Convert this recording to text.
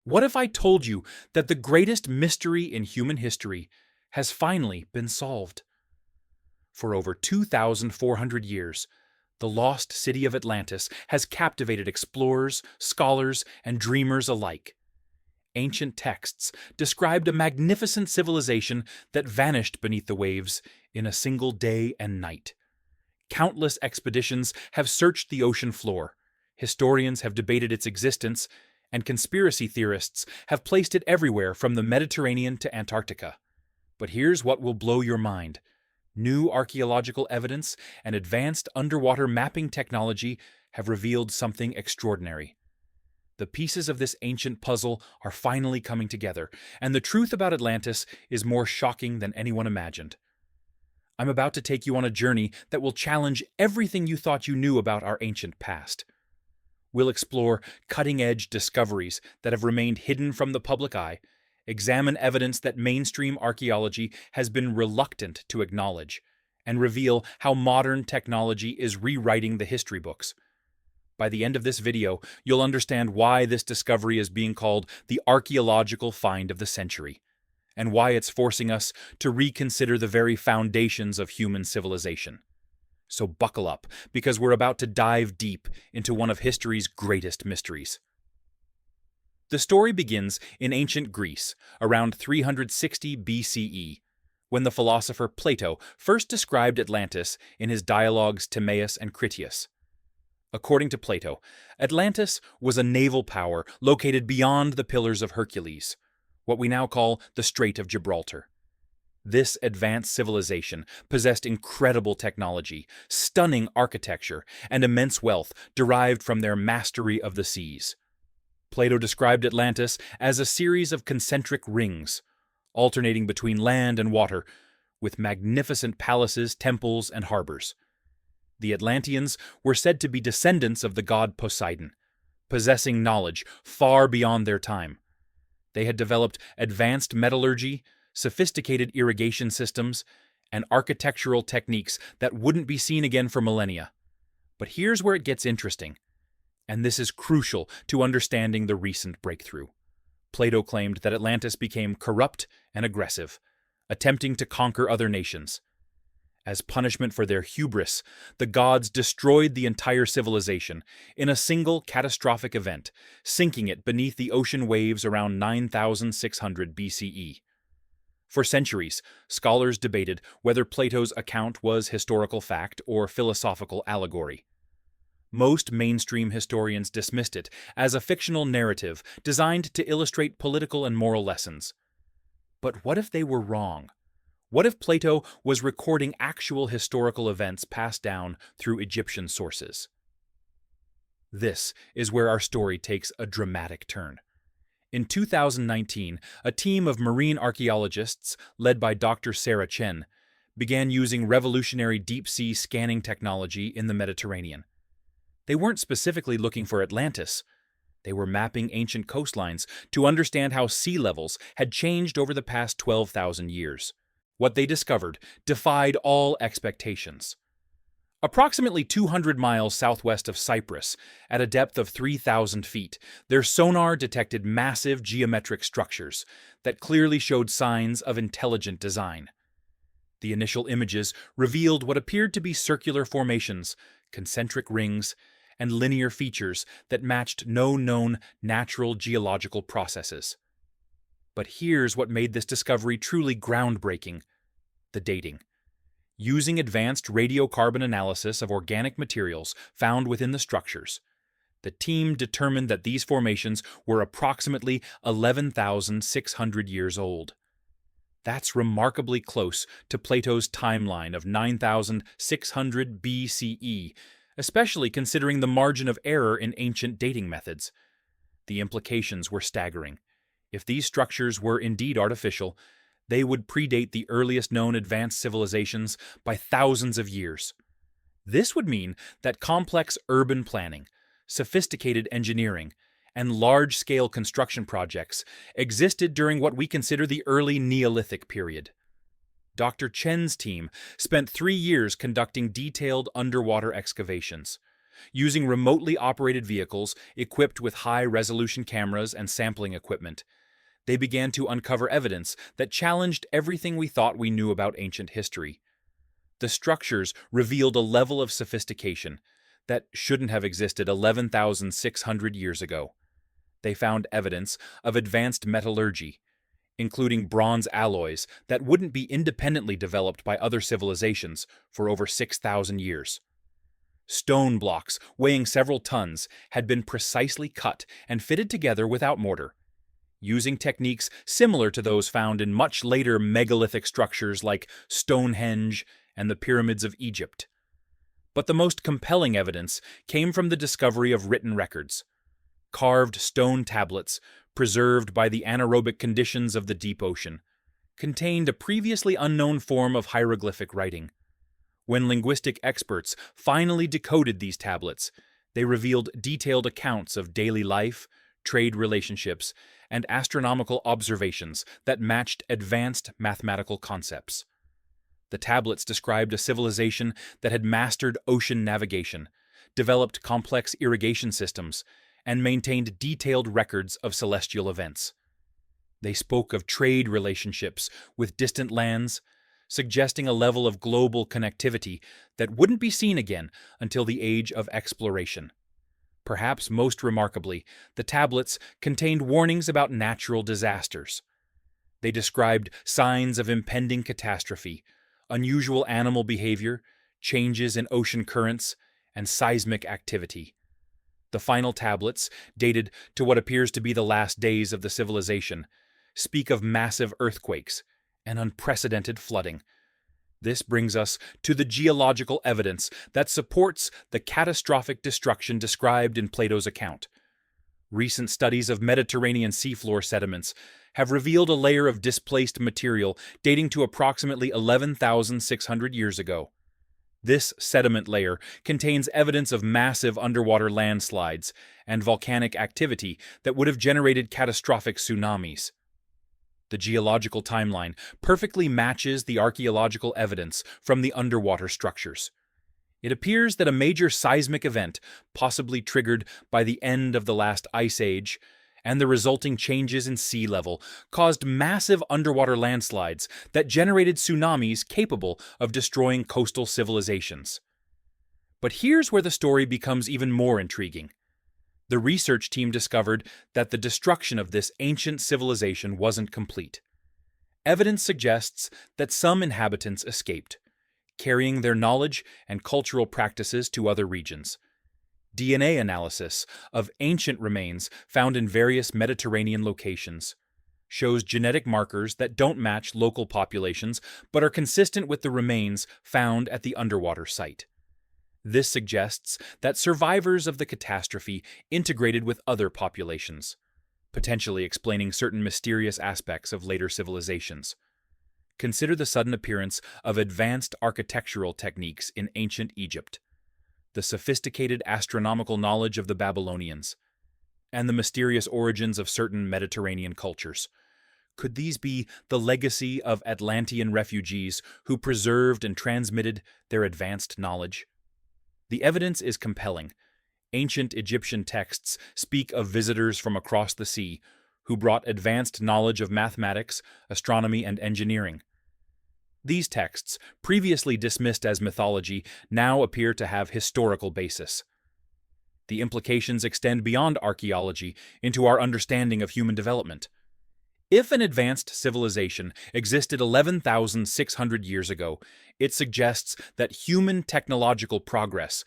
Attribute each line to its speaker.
Speaker 1: What if I told you that the greatest mystery in human history has finally been solved? For over 2,400 years, the lost city of Atlantis has captivated explorers, scholars, and dreamers alike. Ancient texts described a magnificent civilization that vanished beneath the waves in a single day and night. Countless expeditions have searched the ocean floor, historians have debated its existence, and conspiracy theorists have placed it everywhere from the Mediterranean to Antarctica. But here's what will blow your mind. New archaeological evidence and advanced underwater mapping technology have revealed something extraordinary. The pieces of this ancient puzzle are finally coming together, and the truth about Atlantis is more shocking than anyone imagined. I'm about to take you on a journey that will challenge everything you thought you knew about our ancient past. We'll explore cutting-edge discoveries that have remained hidden from the public eye, examine evidence that mainstream archaeology has been reluctant to acknowledge, and reveal how modern technology is rewriting the history books. By the end of this video, you'll understand why this discovery is being called the archaeological find of the century, and why it's forcing us to reconsider the very foundations of human civilization. So buckle up, because we're about to dive deep into one of history's greatest mysteries. The story begins in ancient Greece, around 360 BCE, when the philosopher Plato first described Atlantis in his dialogues Timaeus and Critias. According to Plato, Atlantis was a naval power located beyond the Pillars of Hercules, what we now call the Strait of Gibraltar. This advanced civilization possessed incredible technology, stunning architecture, and immense wealth derived from their mastery of the seas. Plato described Atlantis as a series of concentric rings, alternating between land and water, with magnificent palaces, temples, and harbors. The Atlanteans were said to be descendants of the god Poseidon, possessing knowledge far beyond their time. They had developed advanced metallurgy, sophisticated irrigation systems, and architectural techniques that wouldn't be seen again for millennia. But here's where it gets interesting, and this is crucial to understanding the recent breakthrough. Plato claimed that Atlantis became corrupt and aggressive, attempting to conquer other nations. As punishment for their hubris, the gods destroyed the entire civilization in a single catastrophic event, sinking it beneath the ocean waves around 9,600 BCE. For centuries, scholars debated whether Plato's account was historical fact or philosophical allegory. Most mainstream historians dismissed it as a fictional narrative designed to illustrate political and moral lessons. But what if they were wrong? What if Plato was recording actual historical events passed down through Egyptian sources? This is where our story takes a dramatic turn. In 2019, a team of marine archaeologists, led by Dr. Sarah Chen, began using revolutionary deep-sea scanning technology in the Mediterranean. They weren't specifically looking for Atlantis. They were mapping ancient coastlines to understand how sea levels had changed over the past 12,000 years. What they discovered defied all expectations. Approximately 200 miles southwest of Cyprus, at a depth of 3,000 feet, their sonar detected massive geometric structures that clearly showed signs of intelligent design. The initial images revealed what appeared to be circular formations, concentric rings, and linear features that matched no known natural geological processes. But here's what made this discovery truly groundbreaking: the dating. Using advanced radiocarbon analysis of organic materials found within the structures, the team determined that these formations were approximately 11,600 years old. That's remarkably close to Plato's timeline of 9,600 BCE, especially considering the margin of error in ancient dating methods. The implications were staggering. If these structures were indeed artificial, they would predate the earliest known advanced civilizations by thousands of years. This would mean that complex urban planning, sophisticated engineering, and large-scale construction projects existed during what we consider the early Neolithic period. Dr. Chen's team spent 3 years conducting detailed underwater excavations, using remotely operated vehicles equipped with high-resolution cameras and sampling equipment. They began to uncover evidence that challenged everything we thought we knew about ancient history. The structures revealed a level of sophistication that shouldn't have existed 11,600 years ago. They found evidence of advanced metallurgy, including bronze alloys that wouldn't be independently developed by other civilizations for over 6,000 years. Stone blocks weighing several tons had been precisely cut and fitted together without mortar, using techniques similar to those found in much later megalithic structures like Stonehenge and the pyramids of Egypt. But the most compelling evidence came from the discovery of written records. Carved stone tablets, preserved by the anaerobic conditions of the deep ocean, contained a previously unknown form of hieroglyphic writing. When linguistic experts finally decoded these tablets, they revealed detailed accounts of daily life, trade relationships, and astronomical observations that matched advanced mathematical concepts. The tablets described a civilization that had mastered ocean navigation, developed complex irrigation systems, and maintained detailed records of celestial events. They spoke of trade relationships with distant lands, suggesting a level of global connectivity that wouldn't be seen again until the age of exploration. Perhaps most remarkably, the tablets contained warnings about natural disasters. They described signs of impending catastrophe, unusual animal behavior, changes in ocean currents, and seismic activity. The final tablets, dated to what appears to be the last days of the civilization, speak of massive earthquakes and unprecedented flooding. This brings us to the geological evidence that supports the catastrophic destruction described in Plato's account. Recent studies of Mediterranean seafloor sediments have revealed a layer of displaced material dating to approximately 11,600 years ago. This sediment layer contains evidence of massive underwater landslides and volcanic activity that would have generated catastrophic tsunamis. The geological timeline perfectly matches the archaeological evidence from the underwater structures. It appears that a major seismic event, possibly triggered by the end of the last ice age, and the resulting changes in sea level caused massive underwater landslides that generated tsunamis capable of destroying coastal civilizations. But here's where the story becomes even more intriguing. The research team discovered that the destruction of this ancient civilization wasn't complete. Evidence suggests that some inhabitants escaped, carrying their knowledge and cultural practices to other regions. DNA analysis of ancient remains found in various Mediterranean locations shows genetic markers that don't match local populations but are consistent with the remains found at the underwater site. This suggests that survivors of the catastrophe integrated with other populations, potentially explaining certain mysterious aspects of later civilizations. Consider the sudden appearance of advanced architectural techniques in ancient Egypt, the sophisticated astronomical knowledge of the Babylonians, and the mysterious origins of certain Mediterranean cultures. Could these be the legacy of Atlantean refugees who preserved and transmitted their advanced knowledge? The evidence is compelling. Ancient Egyptian texts speak of visitors from across the sea who brought advanced knowledge of mathematics, astronomy, and engineering. These texts, previously dismissed as mythology, now appear to have historical basis. The implications extend beyond archaeology into our understanding of human development. If an advanced civilization existed 11,600 years ago, it suggests that human technological progress